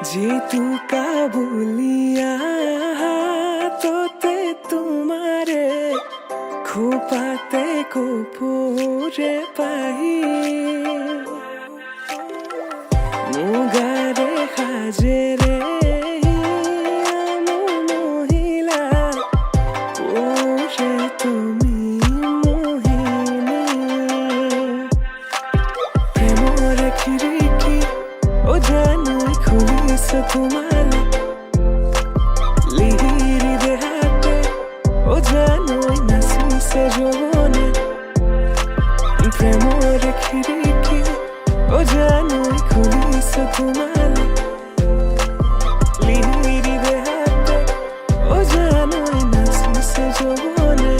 जीतू काबुलिया तोते तुम्हारे खुपाते को पूरे पाही मुगारे खाजेरे मोहिला पूरे তুমি মোহিনী প্রেমর খিড়কি ও জানো খুলিছ তোমালে লিহিরি দেহাতে ও জানো নাচিছে যৌবনে প্রেমর খিড়কি ও জানো খুলিছ তোমালে লিহিরি দেহাতে ও জানো নাচিছে যৌবনে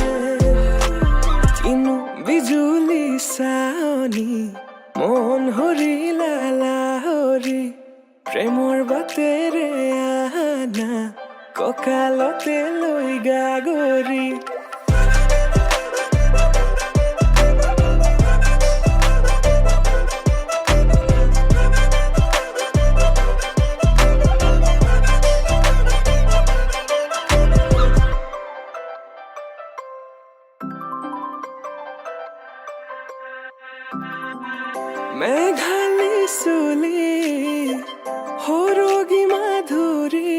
কিনো বিজুলি চাৱনি মন হৰিলা লাহৰি প্ৰেমৰ বাটেৰে আনা কঁকালতে লৈ গাগৰি মেঘালী চুলি সৰগী মাধুৰী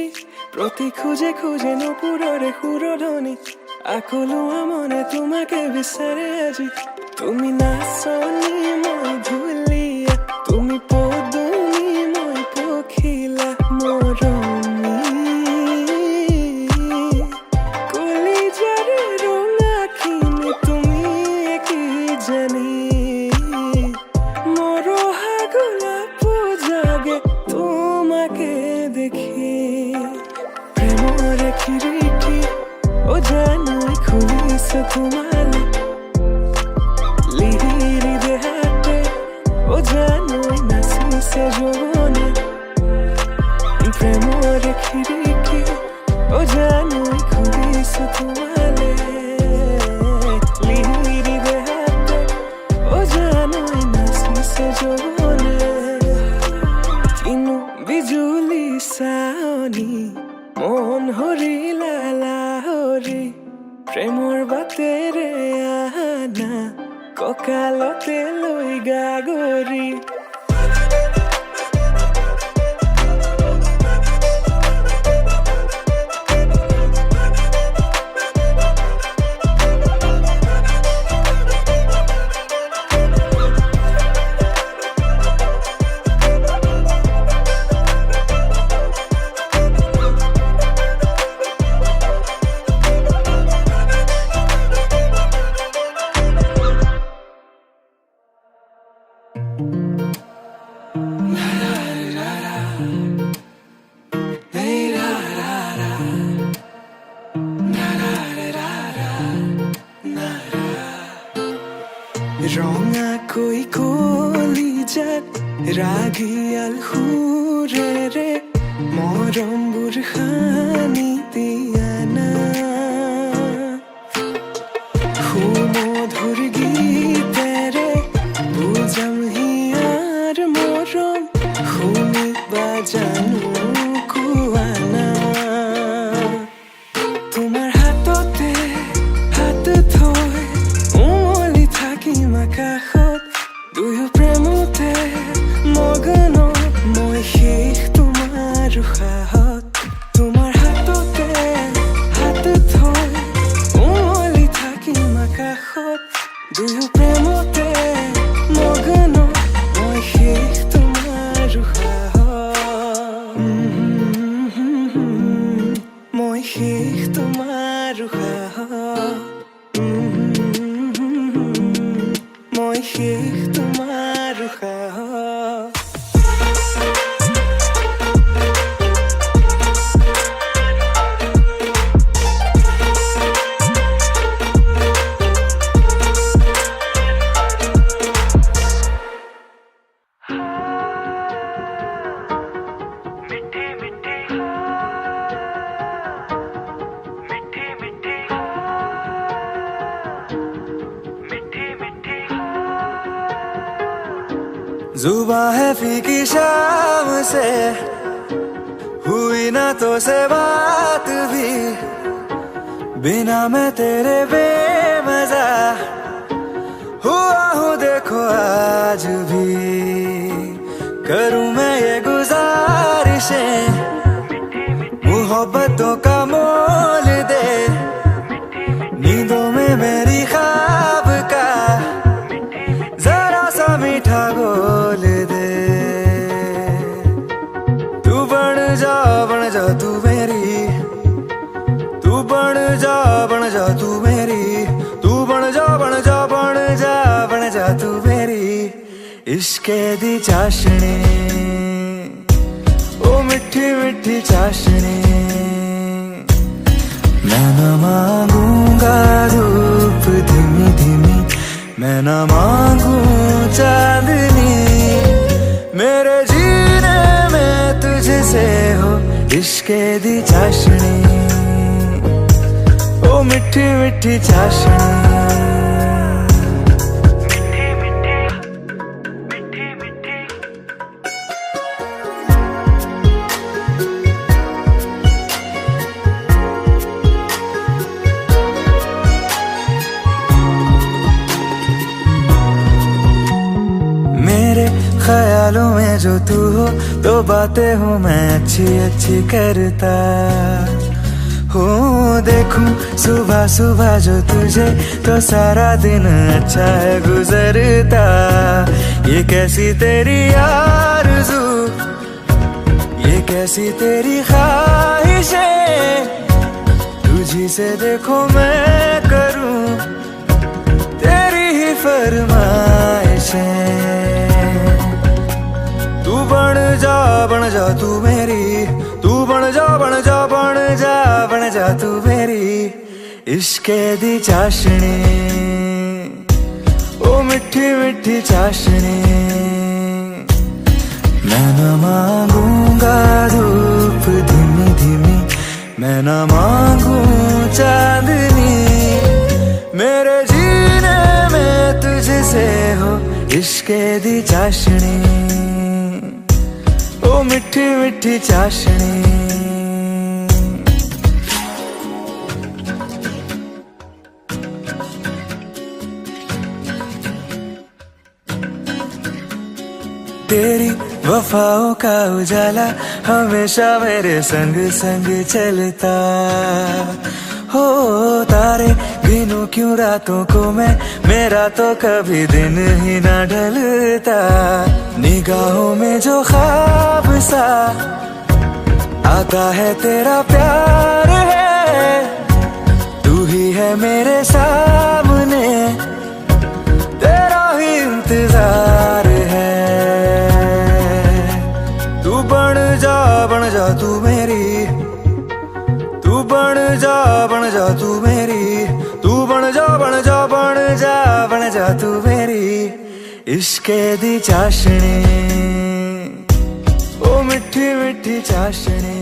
প্ৰতি খোজে খোজে নপুৰৰে সুৰধনী আকলোৱা মনে তোমাকে বিচাৰে আজি তুমি নাচনী মই ধুলীয়া তুমি পদুমী মই পখিলা মৰমী কলিজাৰে ৰঙাখিনি তুমি কি জানি তোমাকে দেখি প্রেমর খিড়কি ও জানো খুলিছ তোমালে লিহিরি দেহাতে ও জানো নাচিছে যৌবনে প্রেমর খিড়কি ও জানো খুলিছ তোমালে লিহিরি দেহাতে ও জানো নাচিছে যৌবনে কিনো বিজুলি চাৱনি মন হৰিলা লাহৰি প্ৰেমৰ বাটেৰে আনা কঁকালতে লৈ গাগৰি ৰঙাকৈ কলিজাত ৰাগিয়াল সুৰেৰে মৰমবোৰ সানি দিয়া না সুমধুৰ গীতেৰে বুজাম হিয়াৰ মৰম শুনিবা জানো কোৱা না তোমাৰ হাততে হাত থৈ উমলি থাকিম আকাশত দুয়ো প্ৰেমতে মগ্ন মই শেষ তোমাৰ উশাহত তোমাৰ হাততে হাত থৈ উমলি থাকিম আকাশত দুয়ো প্ৰেমতে মগ্ন মই শেষ তোমাৰ উশাহত মই শেষ তোমাৰ উশাহত মই শেষ তোমাৰ উশাহত जुबां है फीकी शाम से हुई ना तो से बात भी, बिना मैं तेरे बेमजा हुआ हूँ देखो आज भी। करूँ मैं ये गुजारिशें, मोहब्बतों का मोल दे, नींदों में मेरी ख्वाब का जरा सा मीठा घोल दे। तू बन जा तू मेरी, तू बन जा तू मेरी, तू बन जा तू मेरी इश्के दी चाशनी, ओ मिठी मिठी चाशनी। मैं न मांगूंगा धूप धीमी धीमी, मैं न मांगू चांदनी, मेरे जीने में तुझसे हो इश्के दी चाशनी, ओ मिठी मिठी चाशनी। ख्यालों में जो तू हो तो बातें हूँ मैं अच्छी अच्छी करता हूँ। देखूं सुबह सुबह जो तुझे तो सारा दिन अच्छा है गुजरता। ये कैसी तेरी आरज़ू, ये कैसी तेरी ख्वाहिशें, तुझी से देखो मैं करूँ तेरी ही फरमाइशें। तू बन जा तू मेरी, तू बन जा तू मेरी इश्के दी चाशनी, ओ मिठी मिठी चाशनी। मैं न मांगूंगा धूप धीमी धीमी, मैं न मांगू चांदनी, मेरे जीने में तुझसे हो इश्के दी चाशनी, ओ मिठी मिठी चाशनी। तेरी वफाओं का उजाला हमेशा मेरे संग संग चलता हो। तारे गिनूं क्यों रातों को मैं, मेरा तो कभी दिन ही ना ढलता। निगाहों में जो ख्वाब सा आता है तेरा प्यार है, तू ही है मेरे सामने, तेरा ही इंतजार है। तू बन जा तू मेरी, तू बन जा तू मेरी, तू बन जा तू मेरी इश्के दी चाशनी, ओ मिठी मिठी चाशनी।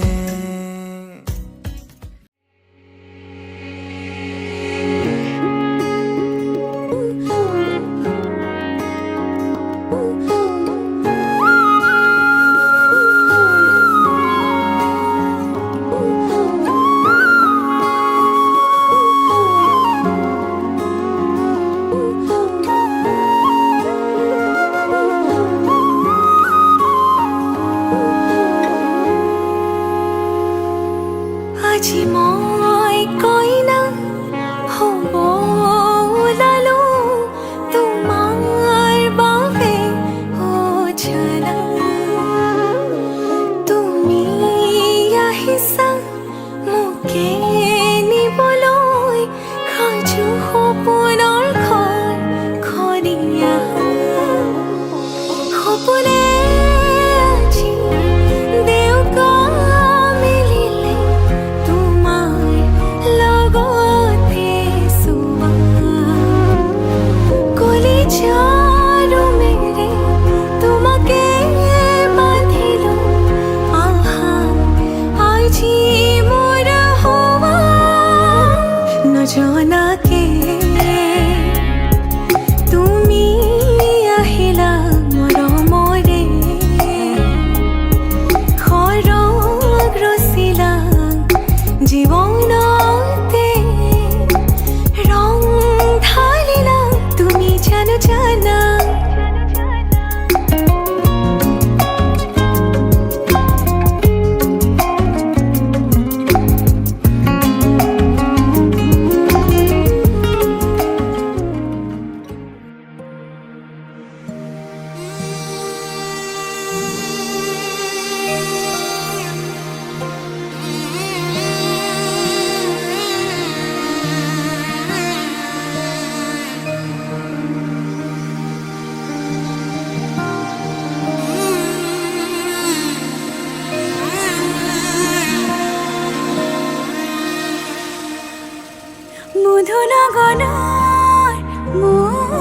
লগনৰ মধুক্ষণ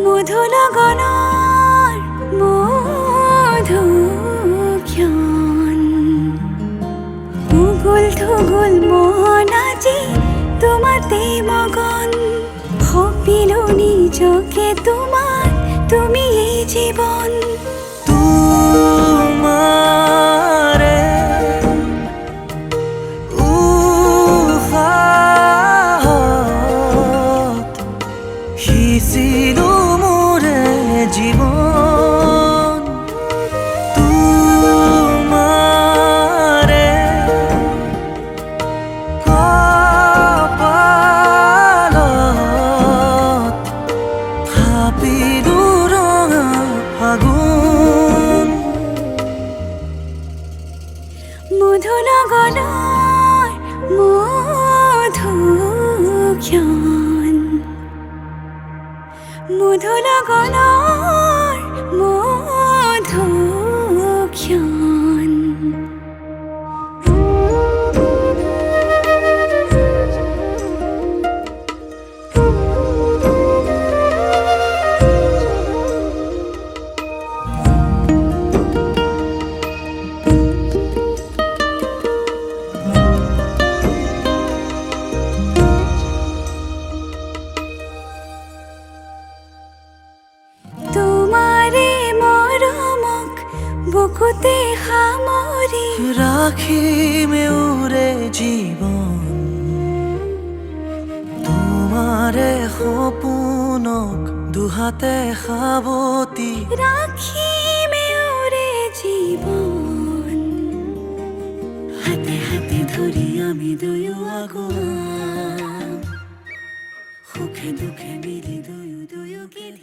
মধু লগনৰ মধুক্ষণ উগুল থুগুল মন আজি তোমাতে মগন ভাবিলো নিজকে তোমার তুমি এই জীবন তোমারে উশাহত সিঁচিলো মোৰে জীৱন তোমাৰে কপালত থাপিলো ৰঙা ফাগুন মধু লগনৰ মধুক্ষণ মধু লগনৰ মধুক্ষণ তোমাৰে মৰমক বুকুতে সামৰি ৰাখিম এওৰে জীৱন তোমাৰে সপোনক দুহাতে সাৱটি ৰাখিম এওৰে জীৱন হাতে হাতে ধৰি আমি দুয়ো আগুৱাম সুখে দুখে মিলি দুয়ো দুয়ো গীত